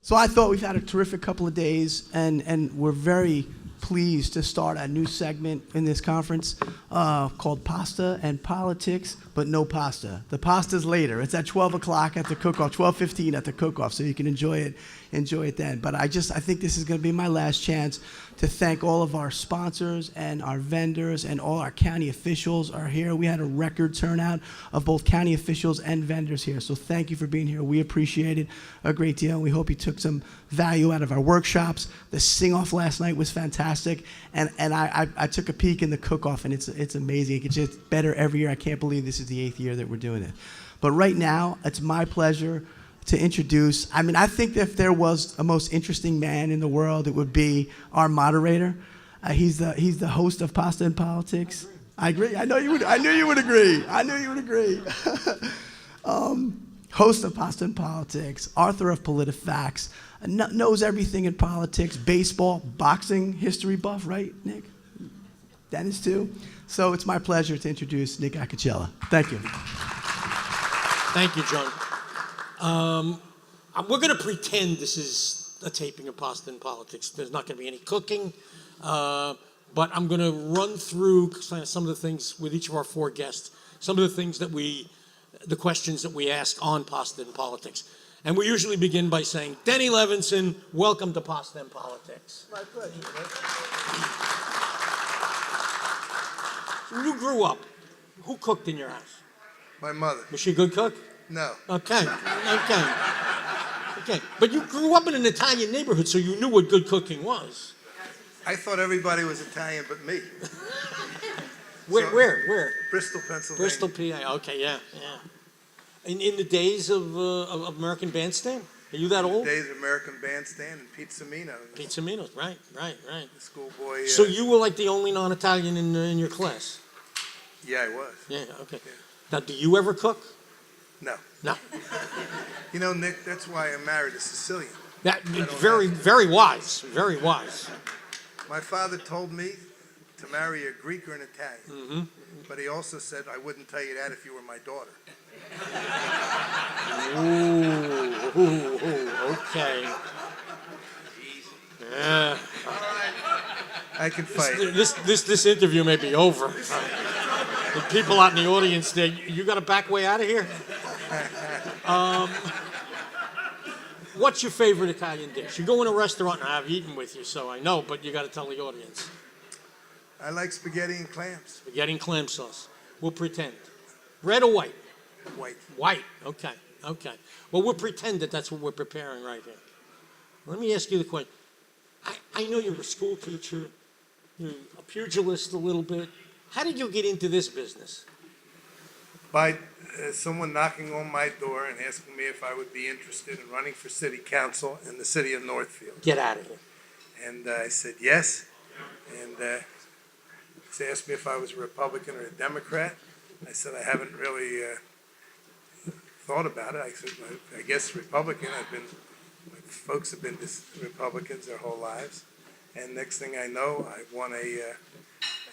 So I thought we've had a terrific couple of days, and we're very pleased to start a new segment in this conference called Pasta and Politics, but no pasta. The pasta's later. It's at 12 o'clock at the cook-off, 12:15 at the cook-off, so you can enjoy it then. But I think this is going to be my last chance to thank all of our sponsors and our vendors, and all our county officials are here. We had a record turnout of both county officials and vendors here, so thank you for being here. We appreciate it a great deal, and we hope you took some value out of our workshops. The sing-off last night was fantastic, and I took a peek in the cook-off, and it's amazing. It gets just better every year. I can't believe this is the 8th year that we're doing it. But right now, it's my pleasure to introduce, I think that if there was a most interesting man in the world, it would be our moderator. He's the host of Pasta and Politics. I agree. I knew you would agree. Host of Pasta and Politics, author of PolitiFacts, knows everything in politics, baseball, boxing, history buff, right, Nick? Dennis too. So it's my pleasure to introduce Nick Acocella. Thank you. Thank you, John. We're going to pretend this is a taping of Pasta and Politics. There's not going to be any cooking, but I'm going to run through some of the things with each of our 4 guests, some of the things the questions that we ask on Pasta and Politics. And we usually begin by saying, Denny Levinson, welcome to Pasta and Politics. My pleasure. When you grew up, who cooked in your house? My mother. Was she a good cook? No. Okay. But you grew up in an Italian neighborhood, so you knew what good cooking was. I thought everybody was Italian but me. Where? Bristol, Pennsylvania. Bristol, PA. Okay, yeah. In the days of American Bandstand? Are you that old? Days of American Bandstand and Pizzamino. Pizzamino, right. The schoolboy. So you were like the only non-Italian in your class? Yeah, I was. Yeah, okay. Yeah. Now, do you ever cook? No. No. You know, Nick, that's why I married a Sicilian. Very, very wise. Very wise. My father told me to marry a Greek or an Italian. Mm-hmm. But he also said, I wouldn't tell you that if you were my daughter. Ooh, okay. Yeah. I can fight. This interview may be over. The people out in the audience there, you got to back way out of here? What's your favorite Italian dish? You go in a restaurant, and I've eaten with you, so I know, but you got to tell the audience. I like spaghetti and clams. Spaghetti and clam sauce. We'll pretend. Red or white? White. White. Okay. Well, we'll pretend that that's what we're preparing right here. Let me ask you the question. I know you're a school teacher. You're a pugilist a little bit. How did you get into this business? By someone knocking on my door and asking me if I would be interested in running for city council in the city of Northfield. Get out of here. And I said yes. And they asked me if I was a Republican or a Democrat. I said I haven't really thought about it. I said I guess Republican. My folks have been Republicans their whole lives. And next thing I know, I won an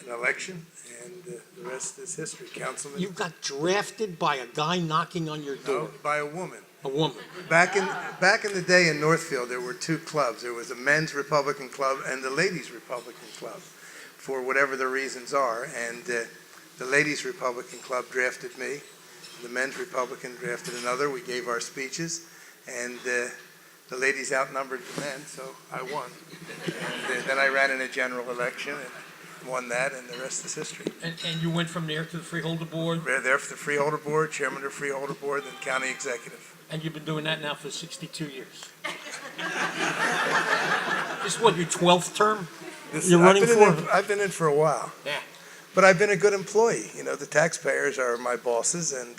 election, and the rest is history. Councilman. You got drafted by a guy knocking on your door. No, by a woman. A woman. Back in the day in Northfield, there were 2 clubs. There was a men's Republican club and the ladies Republican club, for whatever the reasons are. And the ladies Republican club drafted me. The men's Republican drafted another. We gave our speeches, and the ladies outnumbered the men, so I won. And then I ran in a general election and won that, and the rest is history. And you went from there to the Freeholder Board? There for the Freeholder Board, chairman of the Freeholder Board, then county executive. And you've been doing that now for 62 years. This is what, your 12th term you're running for? I've been in for a while. Yeah. But I've been a good employee. You know, the taxpayers are my bosses, and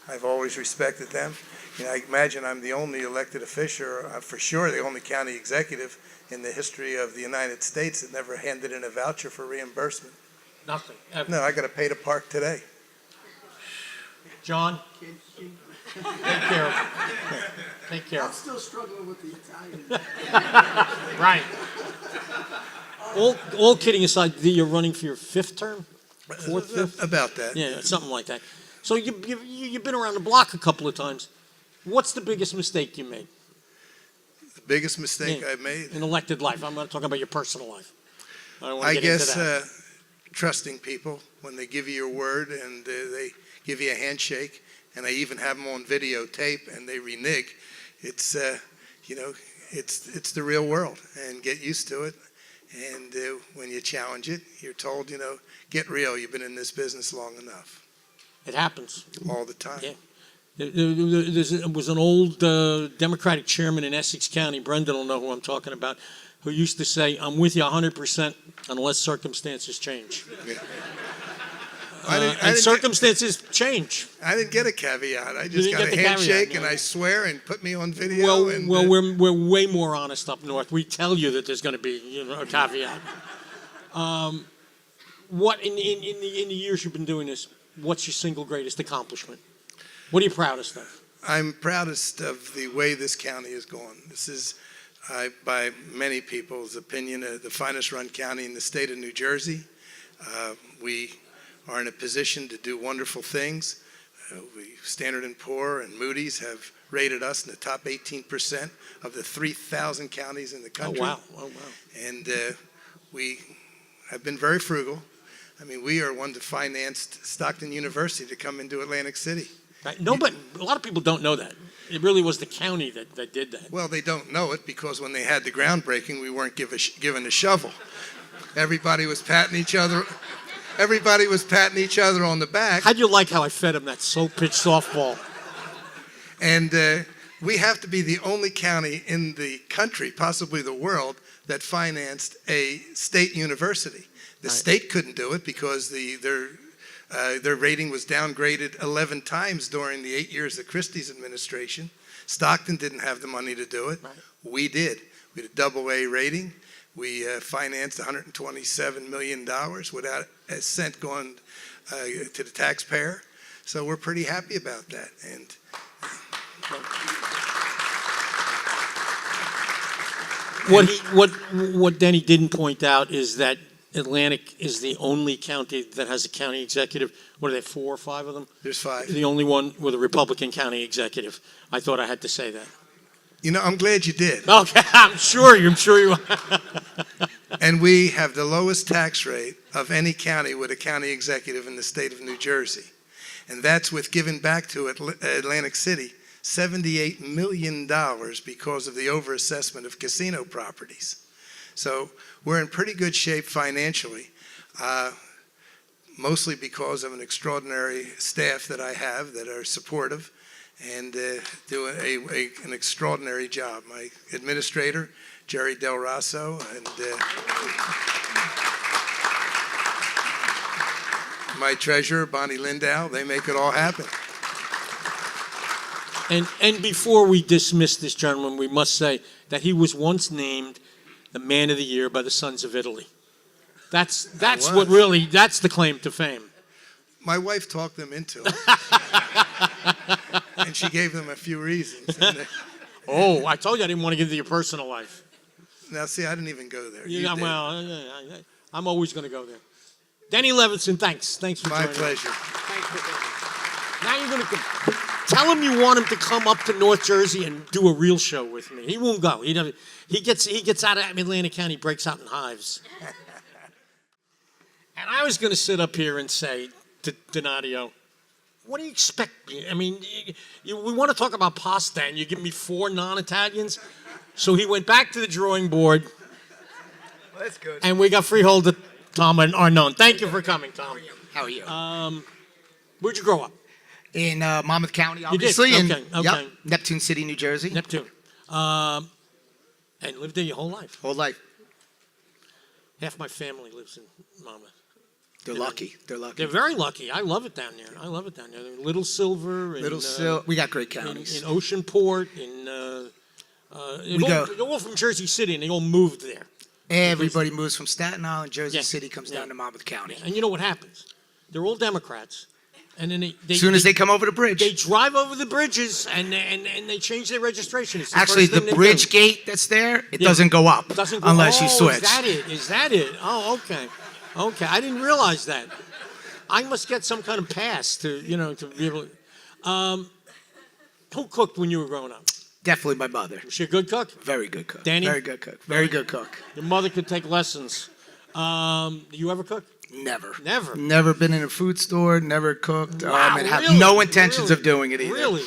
I've always respected them. You know, I imagine I'm the only elected official, for sure the only county executive in the history of the United States that never handed in a voucher for reimbursement. Nothing. Ever. No, I got to pay to park today. John, take care of it. Take care I'm of still struggling with the Italian. it. Right. All kidding aside, you're running for your 5th term? 4th, 5th? About that. Yeah, something like that. So you've been around the block a couple of times. What's the biggest mistake you made? The Biggest mistake Yeah. I've made. In elected life. I'm not talking about your personal life. I don't want I to get into guess that. trusting people when they give you your word and they give you a handshake, and I even have them on videotape and they renege. It's it's the real world, and get used to it. And when you challenge it, you're told, get real. You've been in this business long enough. It happens. All the time. Yeah. There was an old Democratic chairman in Essex County, Brendan will know who I'm talking about, who used to say, I'm with you 100% unless circumstances change. Yeah. And circumstances change. I didn't get a caveat. I just didn't got get a the caveat, handshake, no. and I swear, and put me on video. Well, we're way more honest up north. We tell you that there's going to be a caveat. What in the years you've been doing this, what's your single greatest accomplishment? What are you proudest of? I'm proudest of the way this county is going. This is, by many people's opinion, the finest run county in the state of New Jersey. We are in a position to do wonderful things. Standard & Poor and Moody's have rated us in the top 18% of the 3,000 counties in the country. Oh, wow. And we have been very frugal. I mean, we are one that financed Stockton University to come into Atlantic City. Right. No, but a lot of people don't know that. It really was the county that did that. Well, they don't know it because when they had the groundbreaking, we weren't given a shovel. Everybody was patting each other. Everybody was patting each other on the back. How'd you like how I fed him that slow-pitch softball? And we have to be the only county in the country, possibly the world, that financed a state university. The state couldn't do it because their rating was downgraded 11 times during the 8 years of Christie's administration. Stockton didn't have the money to do it. Right. We did. We had a AA rating. We financed $127 million without a cent going to the taxpayer. So we're pretty happy about that. And what Denny didn't point out is that Atlantic is the only county that has a county executive. What are there, 4 or 5 of them? there's 5. The only one with a Republican county executive. I thought I had to say that. I'm glad you did. Okay, I'm sure you. And we have the lowest tax rate of any county with a county executive in the state of New Jersey. And that's with giving back to Atlantic City $78 million because of the overassessment of casino properties. So we're in pretty good shape financially, mostly because of an extraordinary staff that I have that are supportive and do an extraordinary job. My administrator, Jerry Del Rosso, and my treasurer, Bonnie Lindau, they make it all happen. And before we dismiss this gentleman, we must say that he was once named the Man of the Year by the Sons of Italy. That's what really, that's the claim to fame. My wife talked them into it. And she gave them a few reasons. Oh, I told you I didn't want to get into your personal life. Now, see, I didn't even go there. You Yeah, did. well, I'm always going to go there. Denny Levinson, thanks. Thanks for My joining pleasure. us. Now you're going to tell him you want him to come up to North Jersey and do a real show with me. He won't go. He gets out of Atlantic County, breaks out in hives. And I was going to sit up here and say to Donadio, what do you expect? I mean, we want to talk about pasta, and you give me 4 non-Italians. So he went back to the drawing board. Well, that's good. And we got Freeholder, Tom, and Arnone. Thank you for coming, Tom. How are you? Where'd you grow up? In Monmouth County, You did? obviously. Okay, Yep, okay. Neptune City, New Jersey. Neptune. And lived there your whole life. Whole life. Half my family lives in Monmouth. They're lucky. They're lucky. They're very lucky. I love it down there. Little Silver. And, we got great counties. in Oceanport. They're all from Jersey City, and they all moved there. Everybody moves from Staten Island, Jersey Yeah, City comes yeah. down to Monmouth County. And you know what happens? They're all Democrats. And then As soon as they come over the bridge. they drive over the bridges and they change their registration. It's Actually, first thing the they bridge do. gate that's there, it Yeah. doesn't go up Doesn't go, unless you switch. Is that it? Oh, okay. Okay, I didn't realize that. I must get some kind of pass to be able to. Who cooked when you were growing up? Definitely my mother. Was she a good cook? Very good cook. Danny? Very good cook. Very good cook. Your mother could take lessons. Do you ever cook? Never. Never. Never been in a food store, never cooked, Wow, and have really? no intentions Really? of doing it either. Really?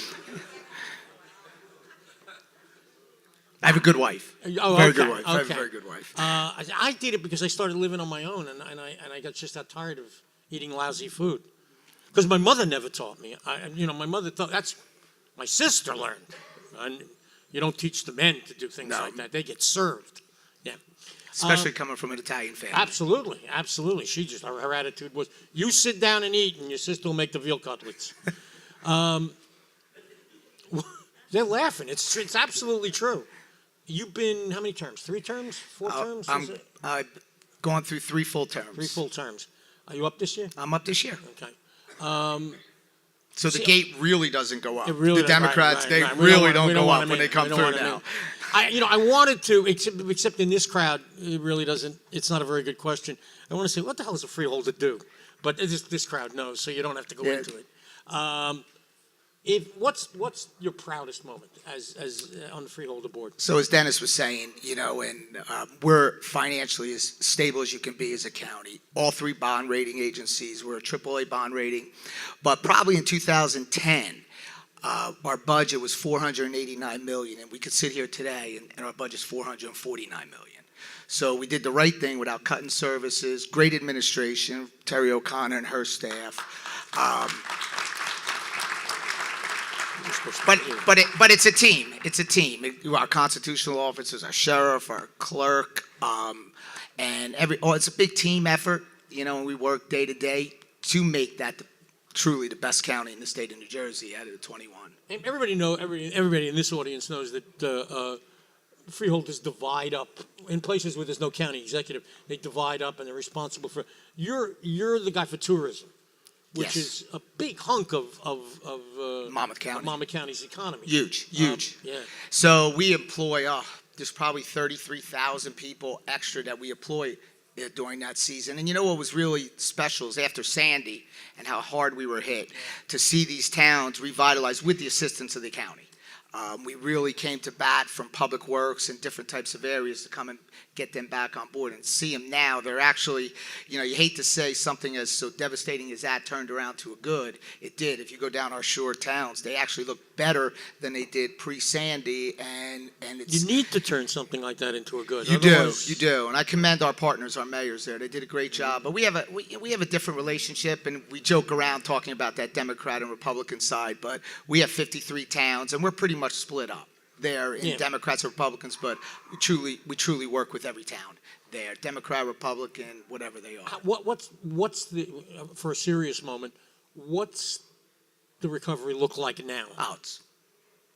I have a good wife. Oh, Very okay, good wife. I have a okay. very good wife. I did it because I started living on my own, and I got just got tired of eating lousy food. Because my mother never taught me. My mother thought that's my sister learned. And you don't teach the men to do things No. like that; they get served. Yeah, Especially coming from an Italian family. absolutely, absolutely. She just her attitude was, "You sit down and eat, and your sister will make the veal cutlets." They're laughing. It's absolutely true. You've been how many terms? 3 terms? 4 terms? Is it? I've gone through 3 full terms. 3 full terms. Are you up this year? I'm up this year. Okay. So the gate really doesn't go up. It really the Democrats, right. they We really don't don't go wanna up when make- they come we don't through wanna now. make- I wanted to, except in this crowd, it really doesn't. It's not a very good question. I want to say, what the hell does a freeholder do? But this crowd knows, so you don't have to go Yeah. into it. What's your proudest moment as on the freeholder board? So as Dennis was saying, and we're financially as stable as you can be as a county. All 3 bond rating agencies, we're a AAA bond rating. But probably in 2010, our budget was $489 million, and we could sit here today and our budget's $449 million. So we did the right thing without cutting services, great administration, Terry O'Connor and her staff. But it's a team. It's a team. Our constitutional officers, our sheriff, our clerk, and it's a big team effort. And we work day to day to make that truly the best county in the state of New Jersey out of the 21. Everybody in this audience knows that freeholders divide up in places where there's no county executive. They divide up and they're responsible for. You're the guy for tourism, which Yes. is a big hunk of Monmouth County. Monmouth County's economy. Huge. Yeah. So we employ, there's probably 33,000 people extra that we employ during that season. And you know what was really special is after Sandy and how hard we were hit, to see these towns revitalized with the assistance of the county. We really came to bat from Public Works and different types of areas to come and get them back on board and see them now. They're actually, you hate to say something as so devastating as that turned around to a good. It did. If you go down our shore towns, they actually look better than they did pre-Sandy, and it's... You need to turn something like that into a good. You Otherwise- do, and I commend our partners, our mayors there. They did a great job. But we have a different relationship, and we joke around talking about that Democrat and Republican side. But we have 53 towns, and we're pretty much split up there in Yeah. Democrats and Republicans. But we truly work with every town there, Democrat, Republican, whatever they are. What's the for a serious moment? What's the recovery look like now? Oh, it's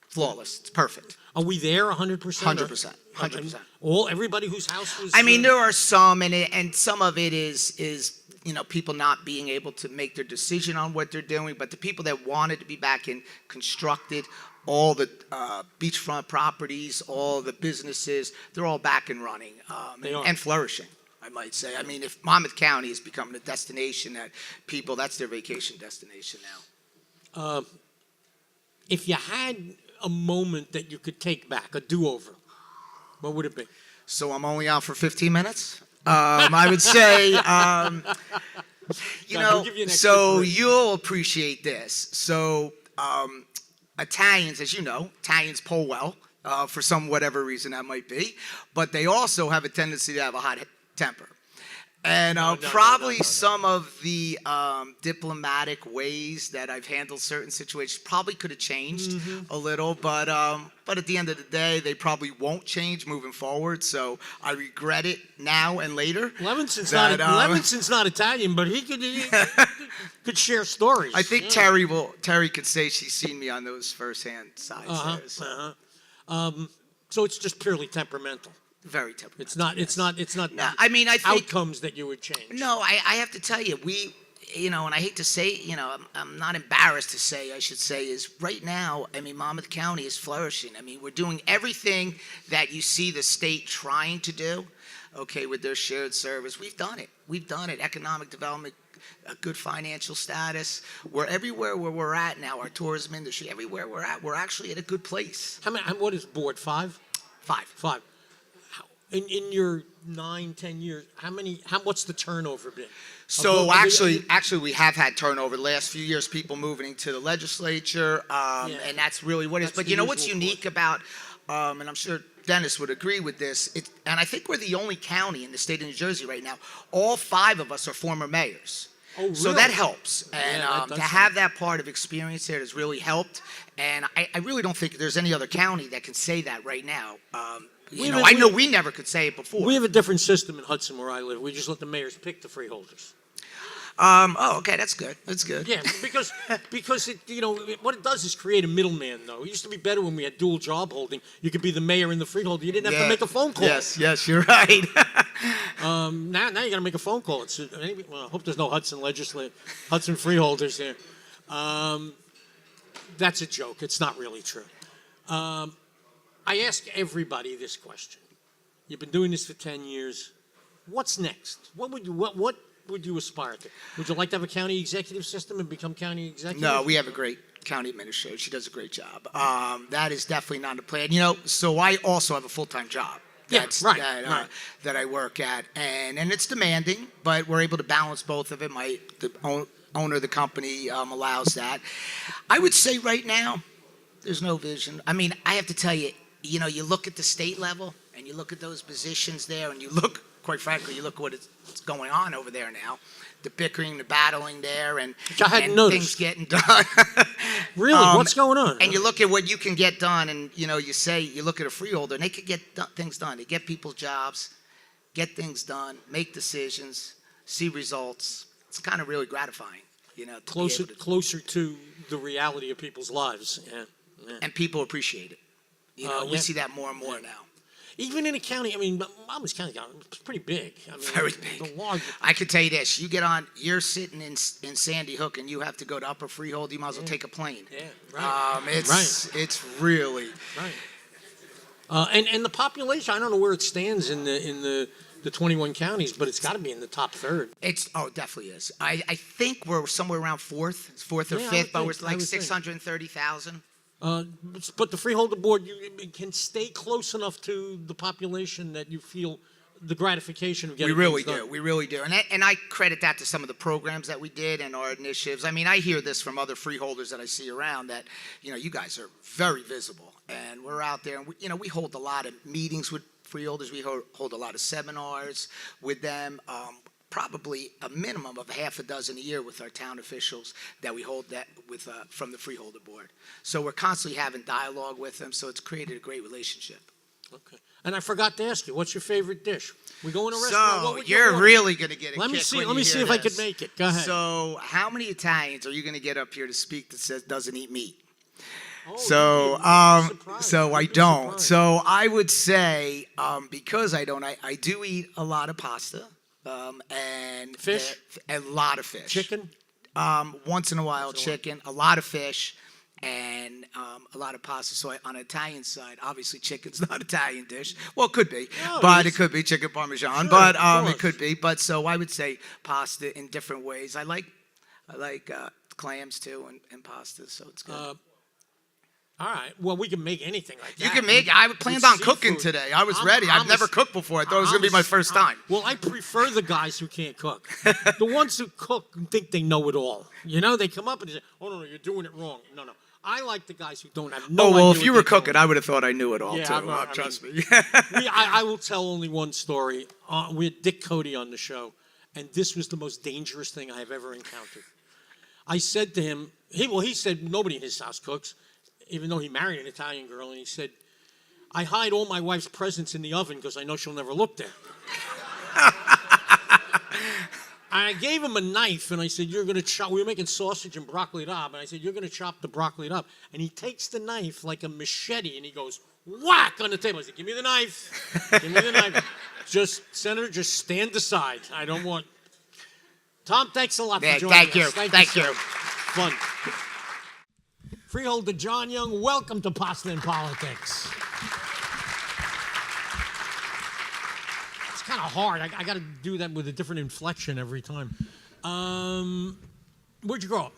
flawless. It's perfect. Are we there 100%? 100%. 100%. Everybody whose house was. I mean, there are some, and some of it is people not being able to make their decision on what they're doing, but the people that wanted to be back in constructed, all the beachfront properties, all the businesses, they're all back and running and flourishing, I might say. I mean, if Monmouth County is becoming a destination that people, that's their vacation destination now. If you had a moment that you could take back, a do-over, what would it be? So I'm only on for 15 minutes. I would say, I'll give you an extra so 3. you'll appreciate this. So Italians, as you know, Italians poll well for some whatever reason that might be, but they also have a tendency to have a hot temper. And probably some of the diplomatic ways that I've handled certain situations probably could have changed a little, but at the end of the day, they probably won't change moving forward. So I regret it now and later. Levinson's that, not Italian, but he could share stories. I think yeah. Terry could say she's seen me on those firsthand sides. There, so. So it's just purely temperamental. Very temperamental. It's not. No, I mean, I think outcomes that you would change. No, I have to tell you, and I hate to say, I'm not embarrassed to say, I should say, is right now, I mean, Monmouth County is flourishing. I mean, we're doing everything that you see the state trying to do, okay, with their shared service. We've done it. Economic development, a good financial status. We're everywhere where we're at now, our tourism industry, everywhere we're at, we're actually at a good place. What is board, 5? 5. 5. In your 9-10 years, what's the turnover been? So actually, we have had turnover the last few years. People moving into the legislature, and that's really what it is. But you know what's unique about, and I'm sure Dennis would agree with this. And I think we're the only county in the state of New Jersey right now. All 5 of us are former mayors. Oh, really? So that helps, and that to have that part of experience there has really helped. And I really don't think there's any other county that can say that right now. I know we never could say it before. We have a different system in Hudson where I live. We just let the mayors pick the freeholders. Okay, that's good. That's good. Yeah, because what it does is create a middleman, though. It used to be better when we had dual job holding. You could be the mayor and the freeholder. You didn't have to make a phone call. Yes, you're right. Now you got to make a phone call. I hope there's no Hudson freeholders here. That's a joke. It's not really true. I ask everybody this question. You've been doing this for 10 years. What's next? What would you aspire to? Would you like to have a county executive system and become county executive? No, we have a great county administrator. She does a great job. That is definitely not the plan. So I also have a full-time job. That I work at, and it's demanding, but we're able to balance both of it. The owner of the company allows that. I would say right now, there's no vision. I mean, I have to tell you, you look at the state level, and you look at those positions there, and you look, quite frankly, you look what's going on over there now. The bickering, the battling there, and things getting done. Really? What's going on? And you look at what you can get done, and you look at a freeholder, and they can get things done. They get people's jobs, get things done, make decisions, see results. It's kind of really gratifying, Closer to the reality of people's lives. Yeah. And people appreciate it. We see that more and more now. Even in a county, Monmouth County, it's pretty big. Very big. I can tell you this: you're sitting in Sandy Hook, and you have to go to Upper Freehold. You might as well take a plane. Yeah, right. It's really right. And the population, I don't know where it stands in the 21 counties, but it's got to be in the top third. It definitely is. I think we're somewhere around fourth or fifth, but we're like 630,000. But the Freeholder Board can stay close enough to the population that you feel the gratification of getting things done. We really do. And I credit that to some of the programs that we did and our initiatives. I hear this from other freeholders that I see around that, you guys are very visible. And we're out there, and we hold a lot of meetings with freeholders. We hold a lot of seminars with them. Probably a minimum of half a dozen a year with our town officials that we hold that with from the Freeholder Board. So we're constantly having dialogue with them, so it's created a great relationship. Okay. And I forgot to ask you, what's your favorite dish? We go in a restaurant. So you're really going to get a Let me kick see if I can make it. Go ahead. So how many Italians are you going to get up here to speak that says doesn't eat meat? Oh, so I don't. So I would say because I don't, I do eat a lot of pasta. And fish? A lot of fish. Chicken? Once in a while, chicken. A lot of fish, and a lot of pasta. So on the Italian side, obviously chicken's not an Italian dish. Well, it could be, but it could be chicken parmesan. Sure, but it could be. But so I would say pasta in different ways. I like clams too and pasta. So it's good. All right. Well, we can make anything like that. You can make. I planned on cooking today. I was ready. I've never cooked before. I thought it was going to be my first time. Well, I prefer the guys who can't cook. The ones who cook think they know it all. They come up and they say, "Oh no, you're doing it wrong." No. I like the guys who don't have no idea. Oh well, if you were cooking, I would have thought I knew it all too. Trust me. I will tell only one story. We had Dick Cody on the show, and this was the most dangerous thing I have ever encountered. I said to him, he said nobody in his house cooks, even though he married an Italian girl, and he said, I hide all my wife's presents in the oven because I know she'll never look there. I gave him a knife, and I said, you're going to chop, we were making sausage and broccoli up, and I said, you're going to chop the broccoli up. And he takes the knife like a machete, and he goes, whack on the table. I said, give me the knife. Give me the knife. Senator, just stand aside. I don't want... Tom, thanks a lot for joining us. Thank you. Fun. Freeholder John Young, welcome to Pasta and Politics. It's kind of hard. I got to do that with a different inflection every time. Where'd you grow up?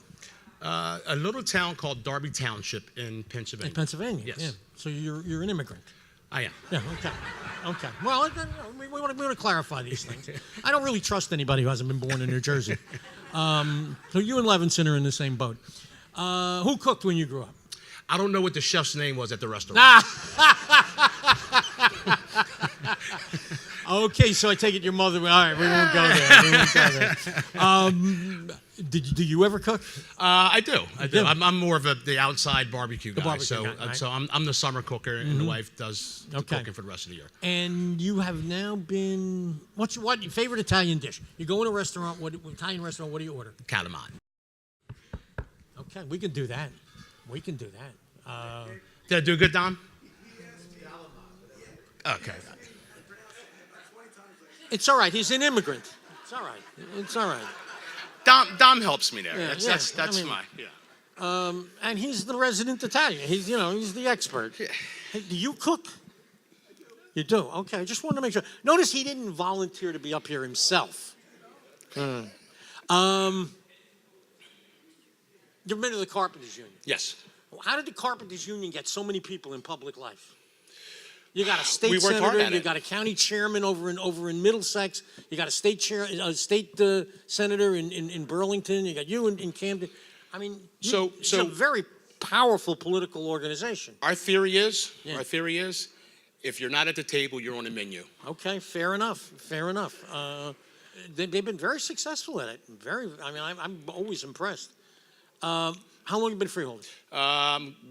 A little town called Darby Township in Pennsylvania. In Pennsylvania. Yes. Yeah. So you're an immigrant. I am. Yeah. Okay. Okay. Well, we want to clarify these things. I don't really trust anybody who hasn't been born in New Jersey. So you and Levinson are in the same boat. Who cooked when you grew up? I don't know what the chef's name was at the restaurant. Okay, so I take it your mother. All right, we won't go there. We won't go there. Do you ever cook? I do. do? I'm more of the outside barbecue guy. barbecue guy, right. So I'm the summer cooker, and the wife does the Okay. cooking for the rest of the year. And you have now been. What's your favorite Italian dish? You go in a restaurant. Italian restaurant? What do you order? Calamari. Okay, we can do that. We can do that. Did I do good, Dom? Okay. It's all right. He's an immigrant. It's all right. It's all right. Dom helps me there. Yeah, That's I mean, my. And he's the resident Italian. He's the expert. Hey, do you cook? You do. Okay. I just wanted to make sure. Notice he didn't volunteer to be up here himself. You've been to the Carpenters Union. Yes. How did the Carpenters Union get so many people in public life? You got a state We worked hard senator. at You it. got a county chairman over in Middlesex. You got a state senator in Burlington. You got you in Camden. I mean, it's a very powerful political organization. Our theory is, Yeah. if you're not at the table, you're on the menu. Okay, fair enough. Fair enough. They've been very successful at it. I'm always impressed. How long have you been freeholder?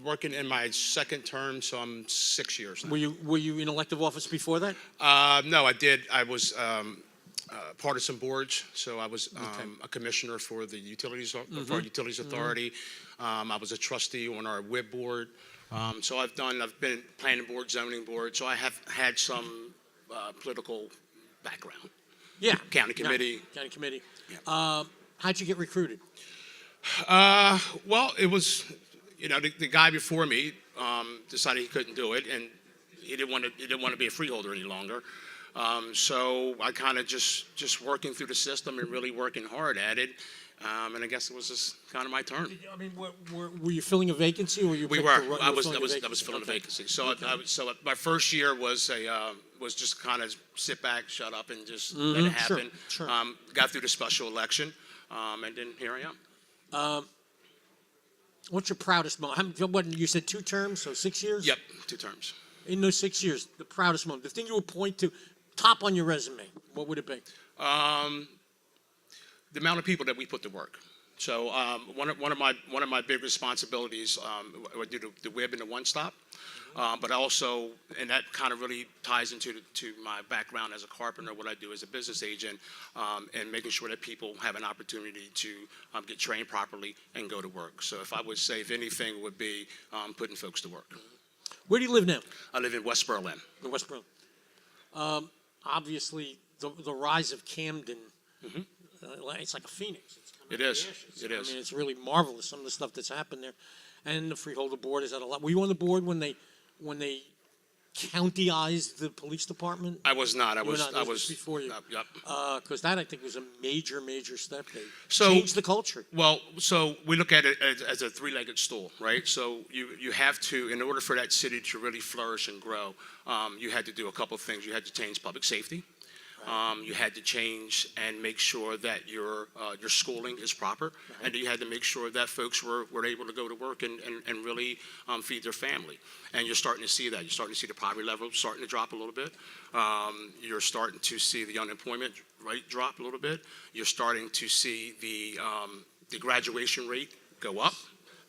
Working in my second term, so I'm 6 years now. Were you in elective office before that? No, I did. I was part of some boards, so I was a commissioner for the utilities for our utilities authority. I was a trustee on our WIB board. So I've been planning board, zoning board. So I have had some political background. Yeah. County committee. County committee. Yeah. How'd you get recruited? Well, it was, the guy before me decided he couldn't do it, and he didn't want to be a freeholder any longer. So I kind of just working through the system and really working hard at it. And I guess it was just kind of my turn. I mean, were you filling a vacancy, or were you? We picked were. to run- I you were was filling a vacancy. So Okay. so my first year was just kind of sit back, shut up, and just let it Sure, happen. sure. Got through the special election, and then here I am. What's your proudest moment? What you said 2 terms, so 6 years. Yep, 2 terms. In those 6 years, the proudest moment, the thing you would point to, top on your resume, what would it be? The amount of people that we put to work. So one of my big responsibilities, I do the WIB and the One Stop, but also, and that kind of really ties into my background as a carpenter, what I do as a business agent, and making sure that people have an opportunity to get trained properly and go to work. So if I would say, if anything, it would be putting folks to work. Where do you live now? I live in West Berlin. In West Berlin. Obviously, the rise of Camden, it's like a phoenix. It's come It out of is. the ashes. It is. I mean, it's really marvelous, some of the stuff that's happened there. And the Freeholder Board has had a lot. Were you on the board when they countyized the police department? I was not. I You were was. not. I This was. before you. Yep. Because that, I think, was a major step. They So- changed the culture. Well, so we look at it as a 3-legged stool, right? So you have to, in order for that city to really flourish and grow, you had to do a couple of things. You had to change public safety. You had to change and make sure that your schooling is proper, and you had to make sure that folks were able to go to work and really feed their family. And you're starting to see that. You're starting to see the poverty level starting to drop a little bit. You're starting to see the unemployment rate drop a little bit. You're starting to see the graduation rate go up.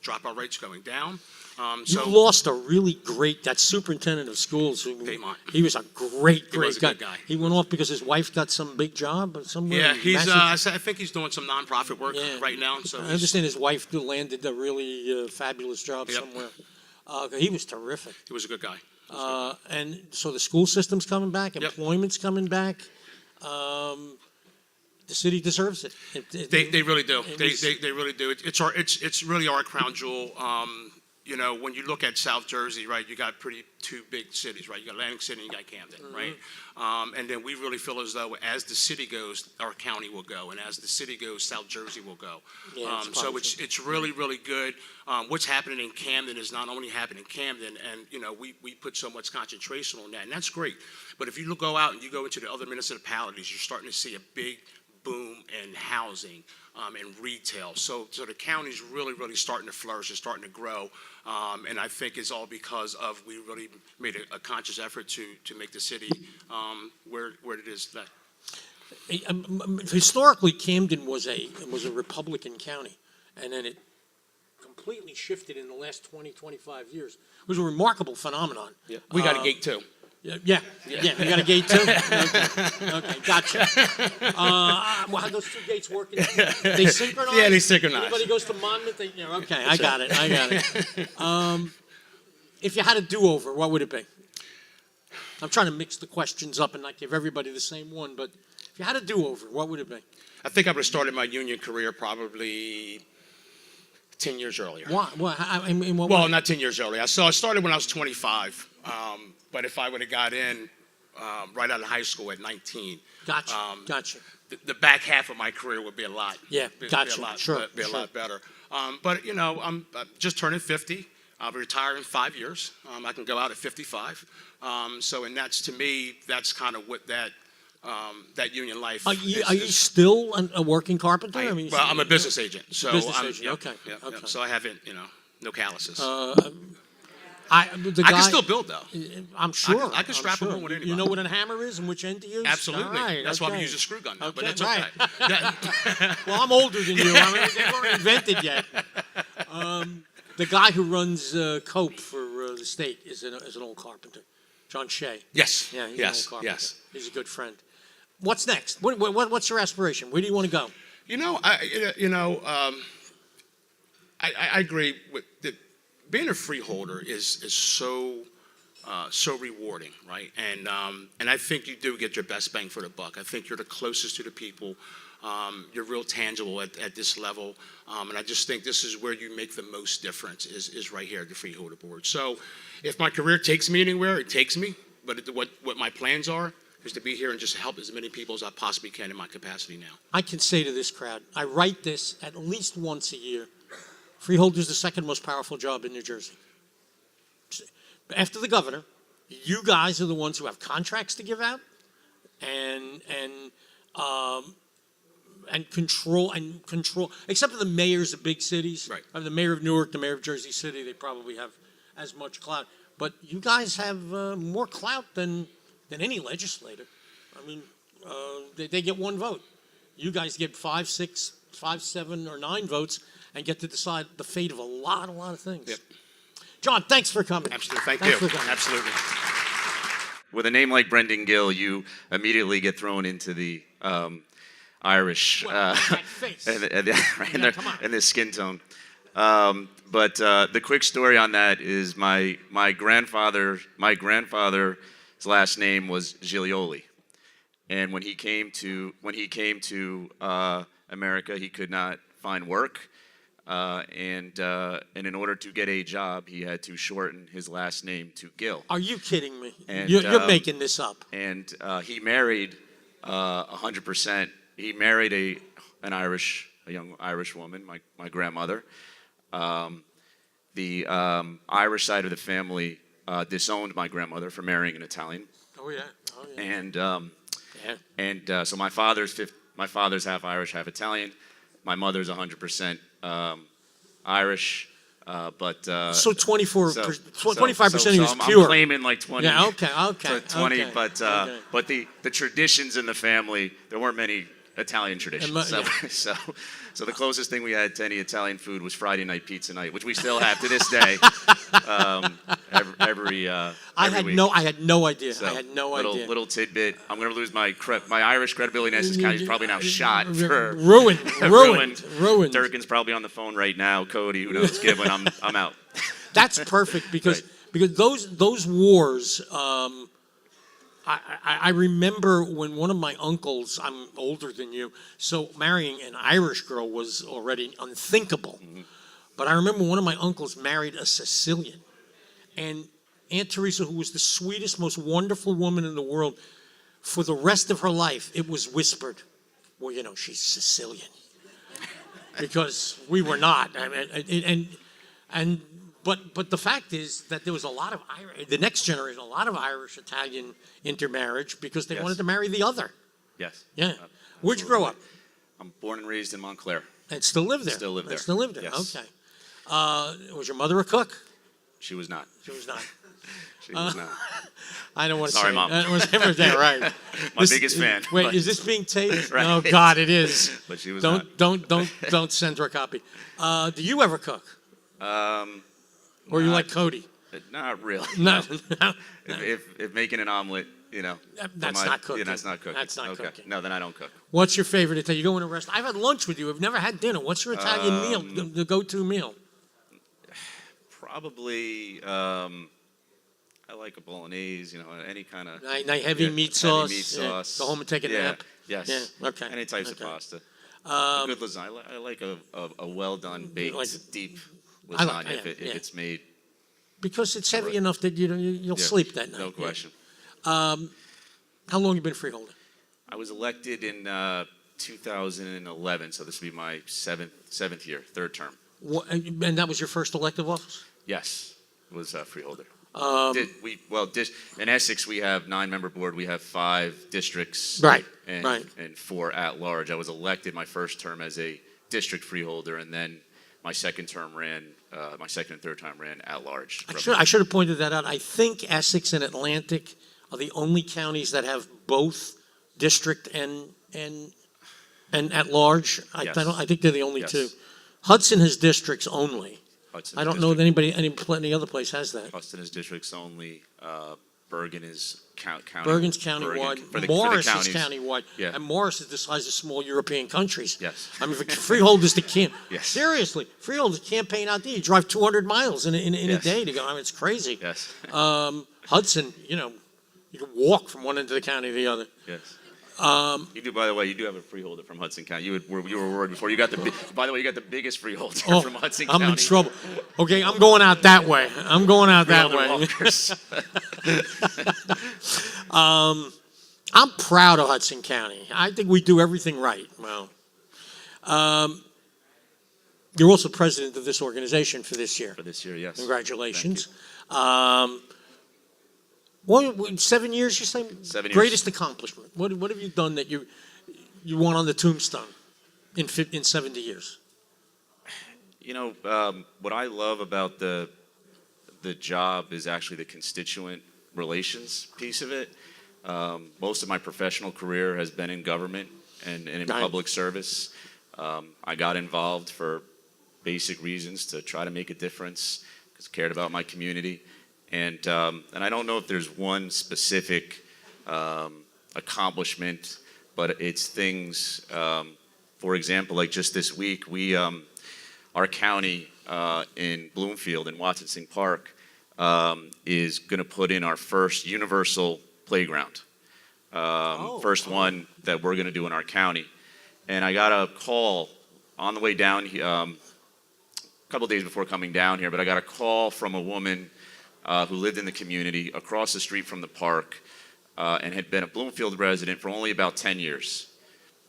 Dropout rates going down. You lost a really great, that superintendent of schools. Piedmont. He was a great He was a guy. good guy. He went off because his wife got some big job somewhere. Yeah, in he's. Massachusetts. I think he's doing some nonprofit work Yeah. right now. So I understand his wife landed a really fabulous job Yep. somewhere. He was terrific. he was a good guy. And so the school system's coming back, Yep. employment's coming back. The city deserves it. They really do. it They was- really do. It's really our crown jewel. when you look at South Jersey, right, you got two big cities, right? You got Atlantic City and you got Camden, right? And then we really feel as though as the city goes, our county will go, and as the city goes, South Jersey will go. Yeah, So it's really, really good. What's happening in Camden is not only happening in Camden, and we put so much concentration on that, and that's great. But if you go out and you go into the other municipalities, you're starting to see a big boom in housing and retail. So the county's really, really starting to flourish and starting to grow. And I think it's all because of we really made a conscious effort to make the city where it is today. Historically, Camden was a Republican county, and then it completely shifted in the last 20, 25 years. It was a remarkable phenomenon. Yeah. We got a gate too. Yeah. You got a gate too? Okay, gotcha. Well, how those two gates working? They synchronize? Yeah, they synchronize. Everybody goes to Monmouth? Okay, I got it. If you had a do-over, what would it be? I'm trying to mix the questions up and not give everybody the same one, but if you had a do-over, what would it be? I think I would have started my union career probably 10 years earlier. Why? In what Well, way? not 10 years earlier. So I started when I was 25. But if I would have got in right out of high school at 19, Gotcha. The back half of my career would be a lot. Yeah, gotcha. Be a lot better. But I'm just turning 50. I'll be retired in 5 years. I can go out at 55. And that's, to me, that's kind of what that union life. Are you still a working carpenter? I'm a business agent. So business I'm, agent. Yep, Okay. Yep, Okay. Yep. So I haven't, no calluses. I can still build though. I'm sure. I can strap them on with anybody. You know what a hammer is and which end to use? Absolutely. All right, That's why we okay. use a screw gun now, but Okay, that's okay. right. Well, I'm older than you. They weren't invented yet. The guy who runs Cope for the state is an old carpenter, John Shea. Yes. Yeah, he's Yes. an old carpenter. Yes. He's a good friend. What's next? What's your aspiration? Where do you want to go? I agree with that. Being a freeholder is so rewarding, right? And I think you do get your best bang for the buck. I think you're the closest to the people. You're real tangible at this level, and I just think this is where you make the most difference is right here at the Freeholder Board. So, if my career takes me anywhere, it takes me. But what my plans are is to be here and just help as many people as I possibly can in my capacity now. I can say to this crowd, I write this at least once a year. Freeholder is the second most powerful job in New Jersey. After the governor, you guys are the ones who have contracts to give out and control, except for the mayors of big cities. Right. I mean, the mayor of Newark, the mayor of Jersey City, they probably have as much clout. But you guys have more clout than any legislator. I mean, they get one vote. You guys get 5, 6, 5, 7, or 9 votes and get to decide the fate of a lot of things. Yep. John, thanks for coming. Absolutely. Thank Thanks you. for coming. Absolutely. With a name like Brendan Gill, you immediately get thrown into the Irish That face. and the skin tone. But the quick story on that is my grandfather's last name was Giglioli, and when he came to America, he could not find work. And in order to get a job, he had to shorten his last name to Gill. Are you kidding me? And, You're making this up. And he married 100%. He married a young Irish woman, my grandmother. The Irish side of the family disowned my grandmother for marrying an Italian. Oh yeah. And so my father's half Irish, half Italian. My mother's 100% Irish, but So 25% is I'm pure. I'm claiming like 20. Yeah. Okay. 20, okay, but okay. but the traditions in the family, there weren't many Italian traditions. So the closest thing we had to any Italian food was Friday night pizza night, which we still have to this day. Every week. I had no idea. So, I had no idea. Little tidbit. I'm going to lose my Irish credibility in Essex County is probably now shot for ruined. Durkin's probably on the phone right now. Cody, who knows? Gibbon, I'm out. That's perfect because those wars. I remember when one of my uncles, I'm older than you, so marrying an Irish girl was already unthinkable. But I remember one of my uncles married a Sicilian. And Aunt Teresa, who was the sweetest, most wonderful woman in the world, for the rest of her life, it was whispered, well, you know, she's Sicilian. Because we were not. But the fact is that there was a lot of the next generation, a lot of Irish-Italian intermarriage because they Yes. wanted to marry the other. Yes. Yeah. Where'd you grow up? I'm born and raised in Montclair. And still live there? Still live there. And still live there, Yes. okay. Was your mother a cook? She was not. She was not. She was not. I don't want to Sorry, say Mom. that. Was yeah, right. My biggest fan, Wait, but- is this being taped? Right. Oh God, it is. But she was Don't send her a copy. Do you ever cook? Or you like Cody? Not really. No. No. If making an omelet, you know. That's not cooking. Yeah, that's not cooking. That's not Okay. cooking. No, then I don't cook. What's your favorite Italian? You go in a restaurant. I've had lunch with you. I've never had dinner. What's your Italian meal? The go-to meal? Probably, I like a bolognese, you know, any kind of. Heavy meat sauce. Heavy meat Yeah. sauce. Go home and take a Yeah. nap. Yes. Yeah. Okay. Any types of Okay. pasta. A good lasagna. I like a well done baked Like- deep I lasagna like- if yeah. it's made. Because it's heavy enough that you'll Yeah, sleep that night. No question. How long you been freeholder? I was elected in 2011, so this will be my seventh year, third term. And that was your first elective office? Yes, was freeholder. Um, In Essex, we have 9-member board. We have 5 districts, Right, and, right. and 4 at large. I was elected my first term as a district freeholder, and then my second and third time ran at large. I should have pointed that out. I think Essex and Atlantic are the only counties that have both district and at large. Yes. I think they're the only Yes. two. Hudson has districts only. Hudson I don't is know that district- any other place has that. Hudson is districts only. Bergen is county. Bergen's Bergen- countywide. for the Morris is counties. countywide. Yeah. And Morris is the size of small European countries. Yes. I mean, freeholders that can't. Yes. Seriously, freeholders campaign out there. You drive 200 miles in a Yes. day to go. I mean, it's crazy. Yes. Hudson, you can walk from one end of the county to the other. Yes. You do. By the way, you do have a freeholder from Hudson County. You were worried before. You got the. By the way, you got the biggest freeholder from Hudson I'm County. in trouble. Okay, I'm going out that way. I'm going out that Freeholder way. walkers. I'm proud of Hudson County. I think we do everything right. Well, you're also president of this organization for this year. For this year, yes. Congratulations. Thank What, 7 years, you say? 7 years. Greatest accomplishment. What have you done that you want on the tombstone in 70 years? You know, what I love about the job is actually the constituent relations piece of it. Most of my professional career has been in government and in Right. public service. I got involved for basic reasons to try to make a difference because I cared about my community. And I don't know if there's one specific accomplishment, but it's things, for example, like just this week, our county in Bloomfield in Watson Park is going to put in our first universal playground. First one that we're going to do in our county. And I got a call on the way down, a couple days before coming down here, but I got a call from a woman who lived in the community across the street from the park and had been a Bloomfield resident for only about 10 years.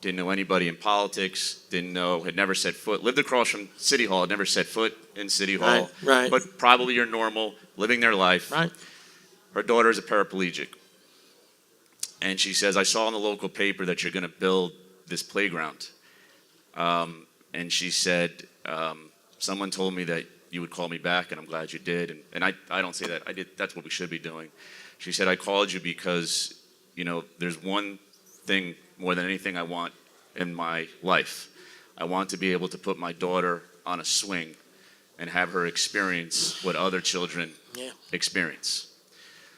Didn't know anybody in politics, had never set foot, lived across from City Hall, had never set foot in City Hall, Right. but probably you're normal, living their life. Right. Her daughter is a paraplegic. And she says, I saw in the local paper that you're going to build this playground. And she said, someone told me that you would call me back, and I'm glad you did. And I don't say that. I did. That's what we should be doing. She said, I called you because, there's one thing more than anything I want in my life. I want to be able to put my daughter on a swing and have her experience what other children experience.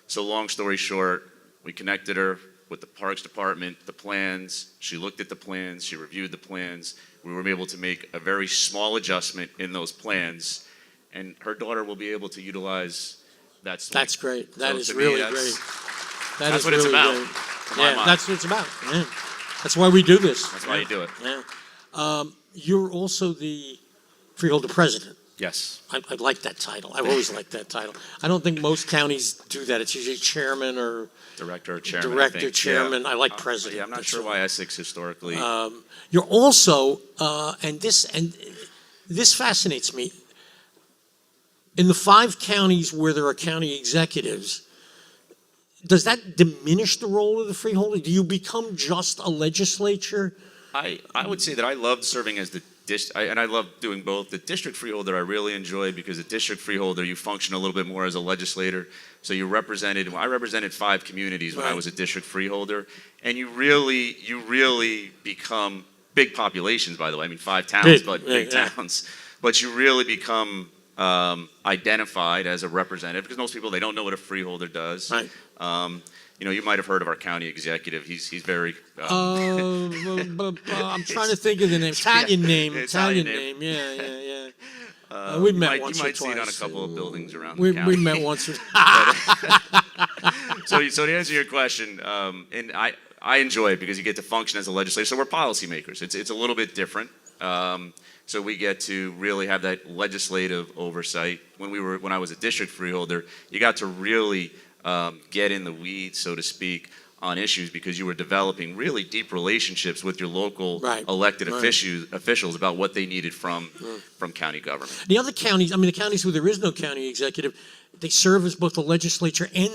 So long story short, we connected her with the Parks Department, the plans. She looked at the plans. She reviewed the plans. We were able to make a very small adjustment in those plans, and her daughter will be able to utilize that swing. That's great. That So is to me, really that's- great. that's is what it's really about, great. in my Yeah, mind. that's what it's about. Yeah. That's why we do this. That's why you do it. Yeah. You're also the freeholder president. Yes. I like that title. I've always liked that title. I don't think most counties do that. It's usually chairman or Director or chairman. I director, think. chairman. Yeah. I like president. Yeah, I'm not That's sure all. why Essex historically. You're also, and this fascinates me. In the 5 counties where there are county executives, does that diminish the role of the freeholder? Do you become just a legislature? I would say that I loved serving as the and I love doing both. The district freeholder I really enjoyed because the district freeholder you function a little bit more as a legislator. So I represented 5 communities when I Right. was a district freeholder, and you really become big populations. By the way, I mean 5 towns, Big, but yeah, big yeah. towns. But you really become identified as a representative because most people they don't know what a freeholder does. Right. You might have heard of our county executive. He's very. I'm trying to think of the name. Italian name. Italian Italian name. Yeah. you We've met might, once you or might see it on a twice. couple of buildings around We the county. met once. So to answer your question, and I enjoy it because you get to function as a legislator. So we're policymakers. It's a little bit different. So we get to really have that legislative oversight. When I was a district freeholder, you got to really get in the weeds, so to speak, on issues because you were developing really deep relationships with your local Right, elected right. officials about what they needed from county government. The other counties, the counties where there is no county executive, they serve as both the legislature and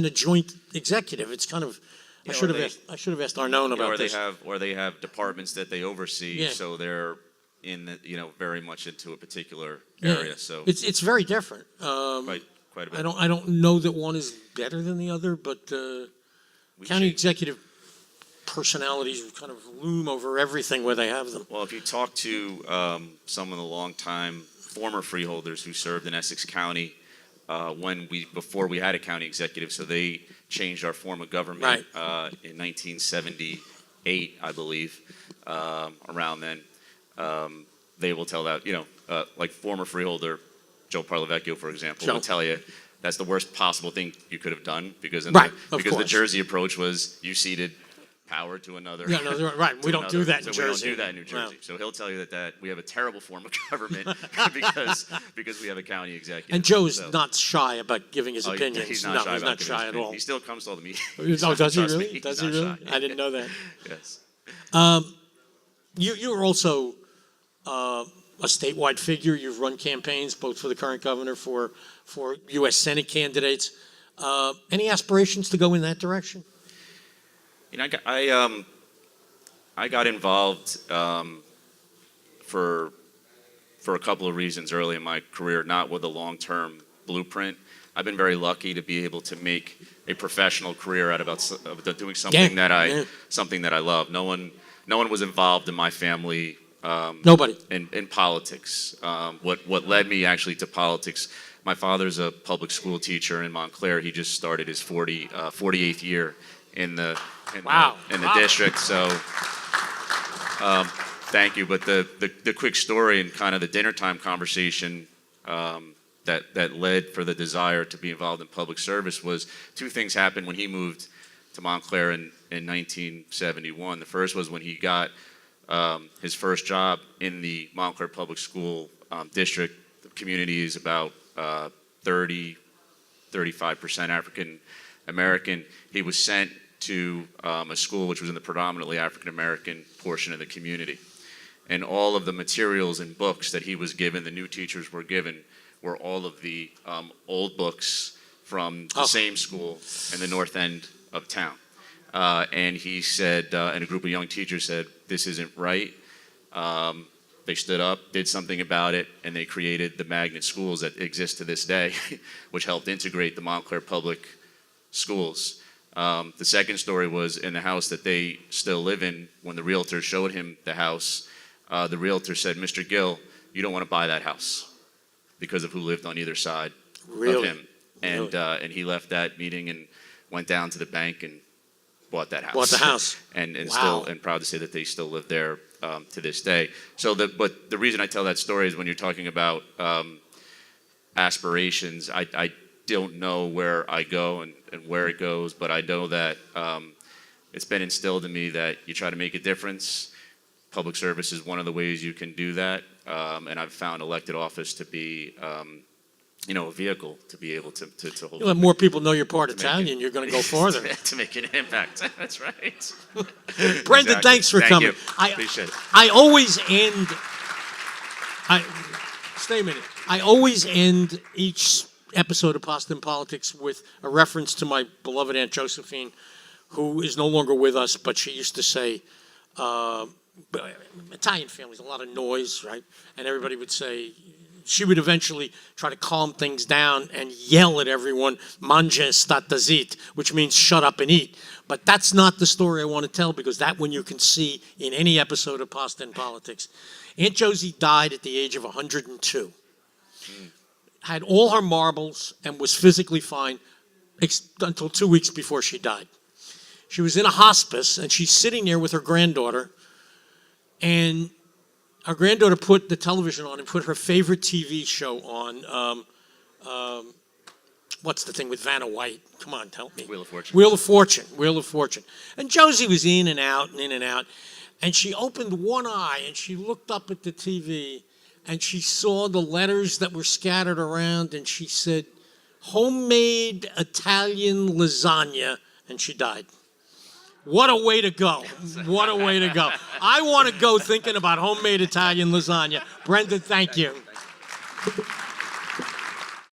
a joint executive. It's kind of. I Yeah, should or have asked Arnone about this. Or they have departments that they oversee, Yeah. so they're very much into a particular Yeah. area. So It's very different. quite a bit. I don't know that one is better than the other, but We county should- executive personalities kind of loom over everything where they have them. Well, if you talk to some of the longtime former freeholders who served in Essex County before we had a county executive, so they changed our form of government in 1978, I believe, around then. They will tell that, like former freeholder Joe Parlavecchio, for example, will tell you that's the worst possible thing you could have done because the course. Jersey approach was you ceded power to another. Yeah, no, right. We don't do that in so Jersey. We don't do that in New Jersey. No. So he'll tell you that we have a terrible form of government because we have a county executive. And Joe's So- not shy about giving his Oh, opinions. He's not No, shy he's about not giving shy his at opinion. all. He still comes to all the meetings. Oh, does he Trust me, really? he's Does he not really? shy. I didn't know that. Yes. You are also a statewide figure. You've run campaigns both for the current governor, for U.S. Senate candidates. Any aspirations to go in that direction? I got involved for a couple of reasons early in my career, not with a long-term blueprint. I've been very lucky to be able to make a professional career out of doing something something that I love. No one was involved in my family. Nobody. In politics. What led me actually to politics, my father's a public school teacher in Montclair. He just started his 48th year in the district. So thank you. But the quick story and kind of the dinner time conversation that led for the desire to be involved in public service was 2 things happened when he moved to Montclair in 1971. The first was when he got his first job in the Montclair Public School district. The community is about 35% African American. He was sent to a school which was in the predominantly African American portion of the community. And all of the materials and books that he was given, the new teachers were given, were all of the old books from the same school in the north end of town. And he said, and a group of young teachers said, this isn't right. They stood up, did something about it, and they created the magnet schools that exist to this day, which helped integrate the Montclair public schools. The second story was in the house that they still live in. When the realtor showed him the house, the realtor said, Mr. Gill, you don't want to buy that house because of who lived on either side of him. And he left that meeting and went down to the bank and bought that house. Bought the house. and Wow. proud to say that they still live there to this day. But the reason I tell that story is when you're talking about aspirations, I don't know where I go and where it goes, but I know that it's been instilled in me that you try to make a difference. Public service is one of the ways you can do that. and I've found elected office to be, a vehicle to be able to hold. You let more people know you're part make it- Italian, you're going to go farther. to make an impact. That's right. Brendan, Exactly. thanks for Thank coming. you. Appreciate it. I always end. Stay a minute. I always end each episode of Pasta and Politics with a reference to my beloved Aunt Josephine, who is no longer with us, but she used to say, Italian families, a lot of noise, right? And everybody would say, she would eventually try to calm things down and yell at everyone, mangia e stata zit, which means shut up and eat. But that's not the story I want to tell, because that one you can see in any episode of Pasta and Politics. Aunt Josie died at the age of 102. Had all her marbles and was physically fine until 2 weeks before she died. She was in a hospice, and she's sitting there with her granddaughter, and our granddaughter put the television on and put her favorite TV show on. What's the thing with Vanna White? Come on, help me. Wheel of Fortune. Wheel of Fortune. Wheel of Fortune. And Josie was in and out and in and out. And she opened one eye and she looked up at the TV and she saw the letters that were scattered around and she said, homemade Italian lasagna, and she died. What a way to go. What a way to go. I want to go thinking about homemade Italian lasagna. Brendan, thank you.